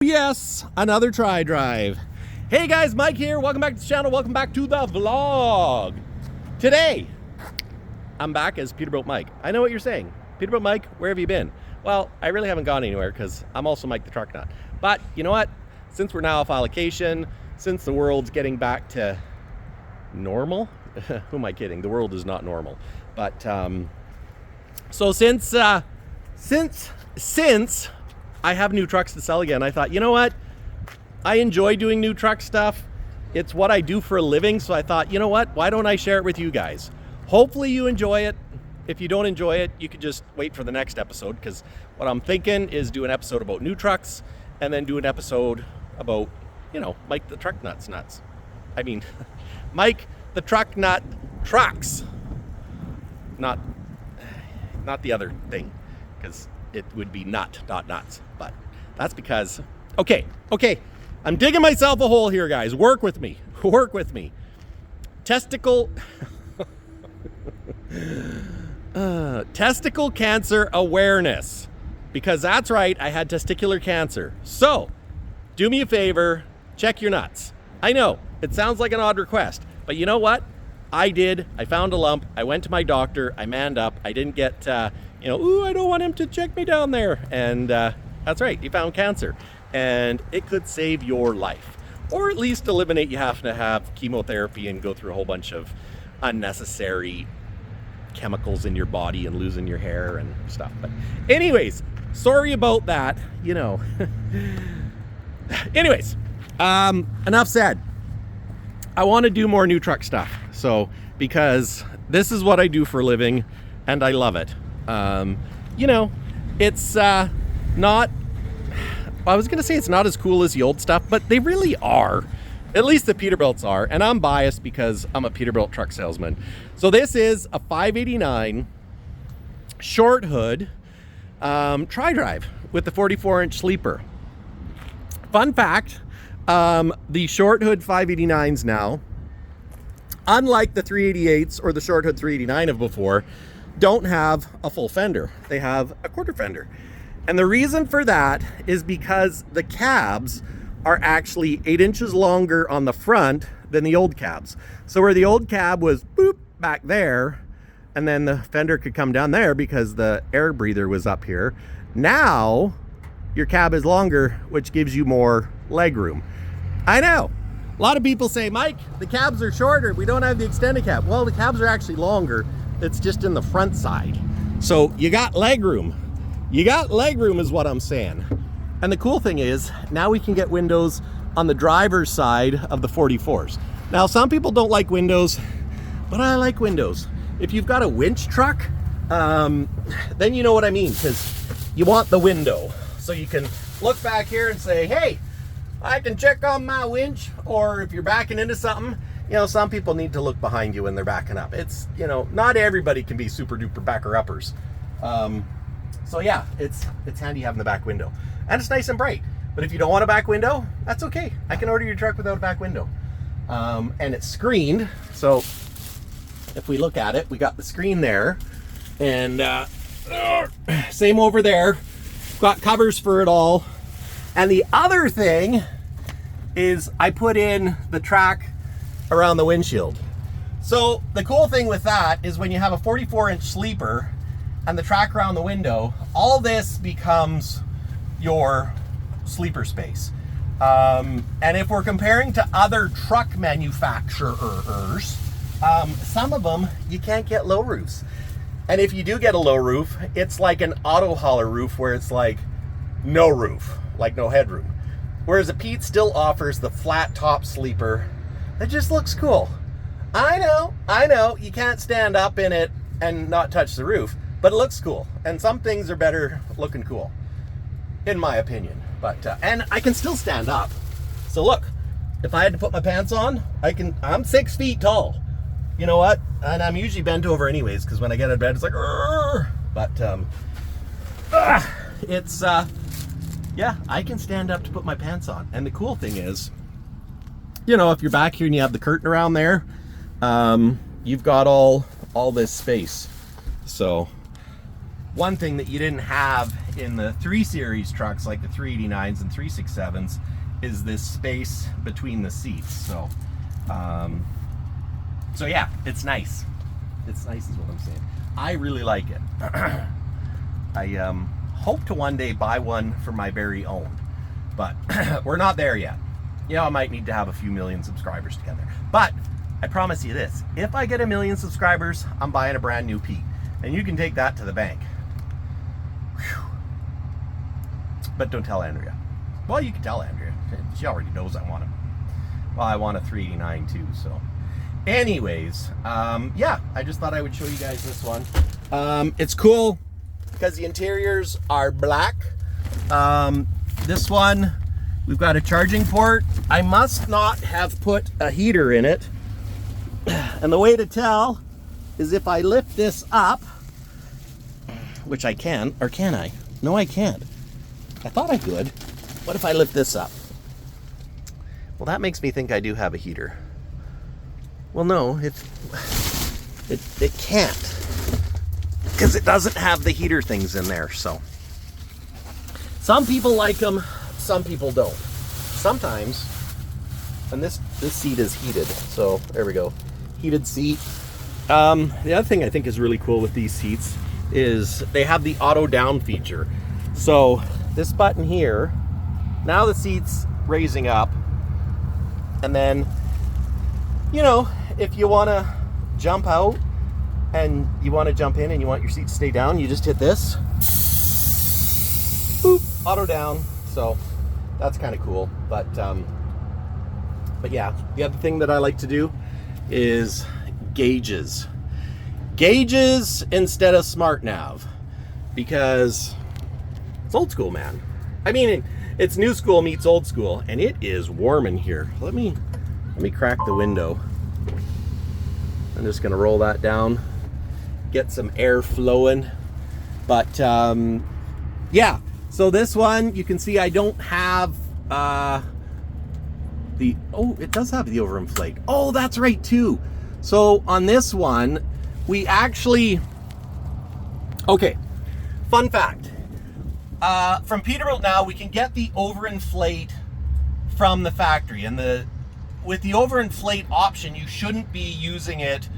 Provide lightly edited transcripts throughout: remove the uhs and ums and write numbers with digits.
Yes, another try drive. Hey guys, Mike here. Welcome back to the channel. Welcome back to the vlog. Today, I'm back as Peterbilt Mike. I know what you're saying. Peterbilt Mike, where have you been? Well, I really haven't gone anywhere because I'm also Mike the Truck Nut. But you know what? Since we're now off allocation, since the world's getting back to normal, who am I kidding? The world is not normal. But so since I have new trucks to sell again, I thought, you know what? I enjoy doing new truck stuff. It's what I do for a living. So I thought, you know what? Why don't I share it with you guys? Hopefully you enjoy it. If you don't enjoy it, you could just wait for the next episode, because what I'm thinking is do an episode about new trucks and then do an episode about, you know, Mike the Truck Nuts. I mean, Mike the Truck Nut trucks. Not the other thing, because it would be not nuts. But that's because, okay, I'm digging myself a hole here, guys. Work with me. Testicle cancer awareness, because that's right, I had testicular cancer. So do me a favor, check your nuts. I know it sounds like an odd request, but you know what? I did. I found a lump. I went to my doctor. I manned up. I didn't get ooh, I don't want him to check me down there. And that's right, he found cancer. And it could save your life, or at least eliminate you having to have chemotherapy and go through a whole bunch of unnecessary chemicals in your body and losing your hair and stuff. But anyways, sorry about that, you know. Anyways, enough said. I want to do more new truck stuff. So, because this is what I do for a living and I love it. You know, it's not, I was gonna say it's not as cool as the old stuff, but they really are. At least the Peterbilts are, and I'm biased because I'm a Peterbilt truck salesman. So this is a 589 short hood tri-drive with the 44-inch sleeper. Fun fact, the short hood 589s now, unlike the 388s or the short hood 389 of before, don't have a full fender. They have a quarter fender. And the reason for that is because the cabs are actually 8 inches longer on the front than the old cabs. So where the old cab was boop back there, and then the fender could come down there because the air breather was up here, now your cab is longer, which gives you more leg room. I know. A lot of people say, Mike, the cabs are shorter. We don't have the extended cab. Well, the cabs are actually longer. It's just in the front side. So you got leg room. You got leg room is what I'm saying. And the cool thing is, now we can get windows on the driver's side of the 44s. Now, some people don't like windows, but I like windows. If you've got a winch truck, then you know what I mean, because you want the window. So you can look back here and say, hey, I can check on my winch. Or if you're backing into something, you know, some people need to look behind you when they're backing up. It's, you know, not everybody can be super duper backer uppers. So yeah, it's handy having the back window, and it's nice and bright. But if you don't want a back window, that's okay. I can order your truck without a back window. And it's screened. So if we look at it, we got the screen there, and same over there. Got covers for it all. And the other thing is I put in the track around the windshield. So the cool thing with that is when you have a 44-inch sleeper and the track around the window, all this becomes your sleeper space. And if we're comparing to other truck manufacturers, some of them, you can't get low roofs. And if you do get a low roof, it's like an auto hauler roof where it's like no roof, like no headroom. Whereas a Pete still offers the flat top sleeper that just looks cool. I know, you can't stand up in it and not touch the roof, but it looks cool. And some things are better looking cool, in my opinion. But and I can still stand up. So look, if I had to put my pants on, I'm 6 feet tall. You know what? And I'm usually bent over anyways, because when I get out of bed, it's like, Rrr! But it's yeah, I can stand up to put my pants on. And the cool thing is, you know, if you're back here and you have the curtain around there, you've got all this space. So one thing that you didn't have in the 3 Series trucks, like the 389s and 367s, is this space between the seats. So, so yeah, it's nice. It's nice is what I'm saying. I really like it. I hope to one day buy one for my very own, but we're not there yet. You know, I might need to have a few million subscribers together. But I promise you this, if I get 1 million subscribers, I'm buying a brand new Pete. And you can take that to the bank. Whew. But don't tell Andrea. Well, you can tell Andrea. She already knows I want it. Well, I want a 389 too, so. Anyways, yeah, I just thought I would show you guys this one. It's cool because the interiors are black. This one, we've got a charging port. I must not have put a heater in it. And the way to tell is if I lift this up, which I can, or can I? No, I can't. I thought I could. What if I lift this up? Well, that makes me think I do have a heater. Well, no, it can't, because it doesn't have the heater things in there. So some people like them, some people don't. Sometimes, and this seat is heated, so there we go, heated seat. The other thing I think is really cool with these seats is they have the auto down feature. So this button here, now the seat's raising up, and then, you know, if you want to jump out and you want to jump in and you want your seat to stay down, you just hit this. Boop, auto down. So that's kind of cool. But yeah, the other thing that I like to do is gauges. Gauges instead of smart nav, because it's old school, man. I mean, it's new school meets old school, and it is warm in here. Let me crack the window. I'm just gonna roll that down, get some air flowing. But yeah, so this one, you can see I don't have oh, it does have the overinflate. Oh, that's right too. So on this one, we actually, okay, fun fact. From Peterbilt now, we can get the overinflate from the factory, and with the overinflate option, you shouldn't be using it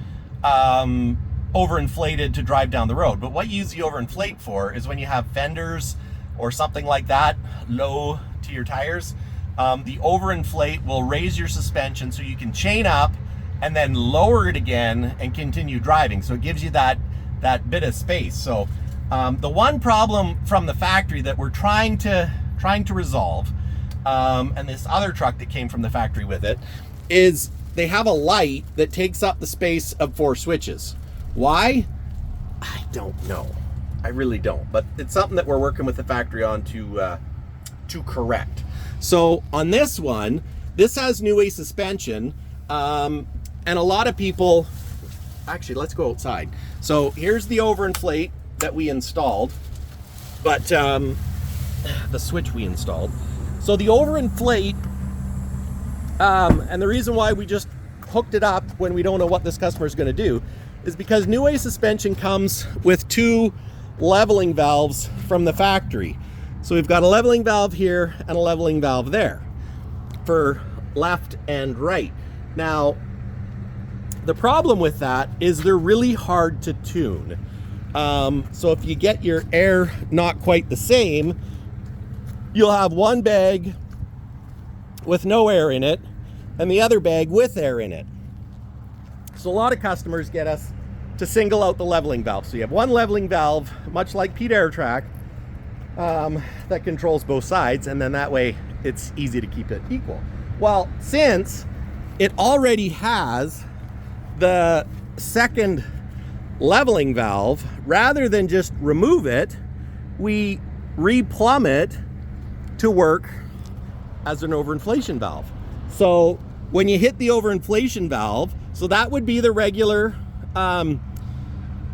overinflated to drive down the road. But what you use the overinflate for is when you have fenders or something like that low to your tires. The overinflate will raise your suspension so you can chain up and then lower it again and continue driving. So it gives you that bit of space. So the one problem from the factory that we're trying to resolve, and this other truck that came from the factory with it, is they have a light that takes up the space of 4 switches. Why? I don't know. I really don't. But it's something that we're working with the factory on to correct. So on this one, this has New Way suspension, and a lot of people, actually, let's go outside. So here's the overinflate that we installed, but the switch we installed. So the overinflate, and the reason why we just hooked it up when we don't know what this customer is going to do is because New Way suspension comes with 2 leveling valves from the factory. So we've got a leveling valve here and a leveling valve there for left and right. Now, the problem with that is they're really hard to tune. So if you get your air not quite the same, you'll have one bag with no air in it and the other bag with air in it. So a lot of customers get us to single out the leveling valve. So you have one leveling valve, much like Pete AirTrack, that controls both sides, and then that way it's easy to keep it equal. Well, since it already has the second leveling valve, rather than just remove it, we replumb it to work as an overinflation valve. So when you hit the overinflation valve, so that would be the regular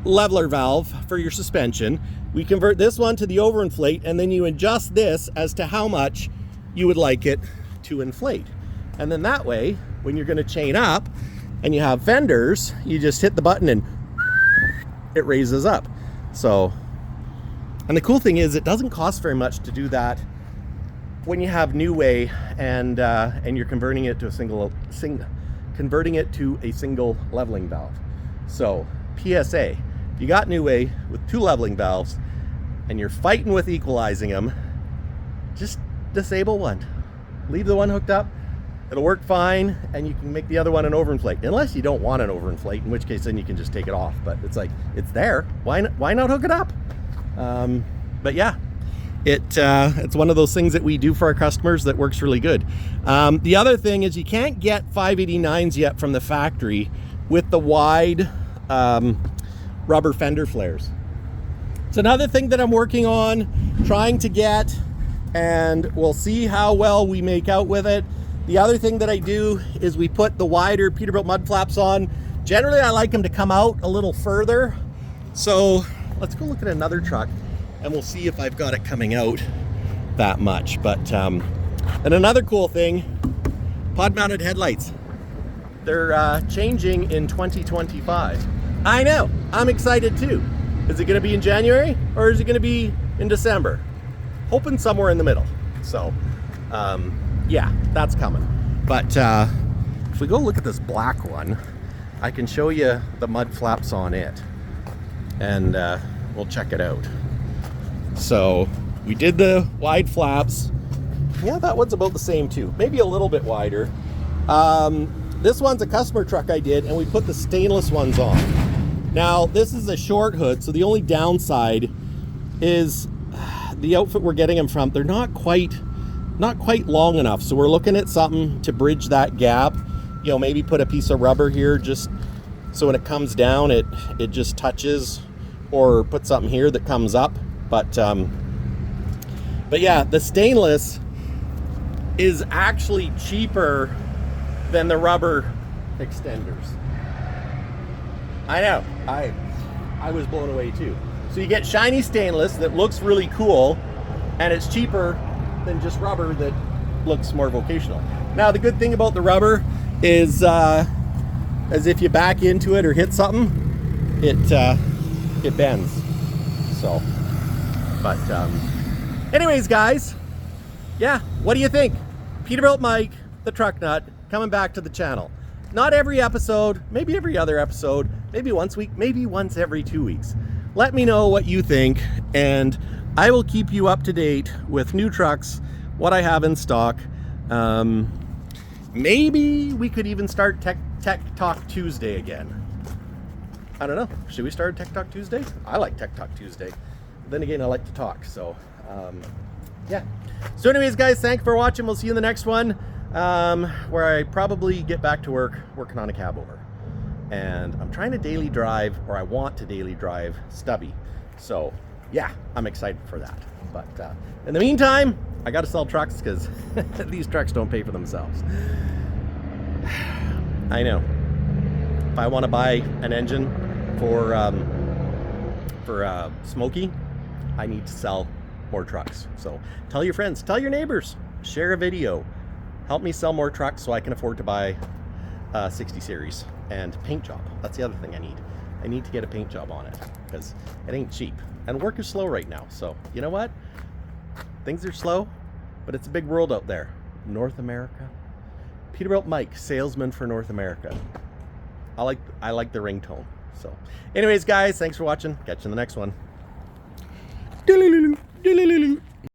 leveler valve for your suspension. We convert this one to the overinflate, and then you adjust this as to how much you would like it to inflate. And then that way, when you're going to chain up and you have fenders, you just hit the button and it raises up. So And the cool thing is it doesn't cost very much to do that when you have New Way and you're converting it to a single leveling valve. So PSA, if you got New Way with 2 leveling valves and you're fighting with equalizing them, just disable one. Leave the one hooked up. It'll work fine, and you can make the other one an overinflate. Unless you don't want an overinflate, in which case then you can just take it off. But it's like, it's there. Why not hook it up? But yeah, it's one of those things that we do for our customers that works really good. The other thing is you can't get 589s yet from the factory with the wide rubber fender flares. It's another thing that I'm working on, trying to get, and we'll see how well we make out with it. The other thing that I do is we put the wider Peterbilt mud flaps on. Generally, I like them to come out a little further. So let's go look at another truck and we'll see if I've got it coming out that much. But, and another cool thing, pod mounted headlights. They're changing in 2025. I know, I'm excited too. Is it gonna be in January or is it gonna be in December? Hoping somewhere in the middle. So, yeah, that's coming. But if we go look at this black one, I can show you the mud flaps on it, and we'll check it out. So we did the wide flaps. Yeah, that one's about the same too, maybe a little bit wider. This one's a customer truck I did, and we put the stainless ones on. Now this is a short hood, so the only downside is the outfit we're getting them from, they're not quite long enough. So we're looking at something to bridge that gap. You know, maybe put a piece of rubber here just so when it comes down, it just touches, or put something here that comes up. But yeah, the stainless is actually cheaper than the rubber extenders. I know, I was blown away too. So you get shiny stainless that looks really cool, and it's cheaper than just rubber that looks more vocational. Now the good thing about the rubber is as if you back into it or hit something, it bends. So, but anyways guys, yeah, what do you think? Peterbilt Mike, the truck nut, coming back to the channel. Not every episode, maybe every other episode, maybe once a week, maybe once every 2 weeks. Let me know what you think, and I will keep you up to date with new trucks, what I have in stock. Maybe we could even start Tech Talk Tuesday again. I don't know. Should we start Tech Talk Tuesday? I like Tech Talk Tuesday. Then again, I like to talk. So, yeah. So anyways, guys, thanks for watching. We'll see you in the next one, where I probably get back to work working on a cab over. And I'm trying to daily drive, or I want to daily drive Stubby. So yeah, I'm excited for that. But in the meantime, I got to sell trucks because these trucks don't pay for themselves. I know. If I want to buy an engine for Smokey, I need to sell more trucks. So tell your friends, tell your neighbors, share a video, help me sell more trucks so I can afford to buy 60 series and paint job. That's the other thing I need. I need to get a paint job on it because it ain't cheap, and work is slow right now. So you know what? Things are slow, but it's a big world out there. North America. Peterbilt Mike, salesman for North America. I like the ringtone. So anyways, guys, thanks for watching. Catch you in the next one.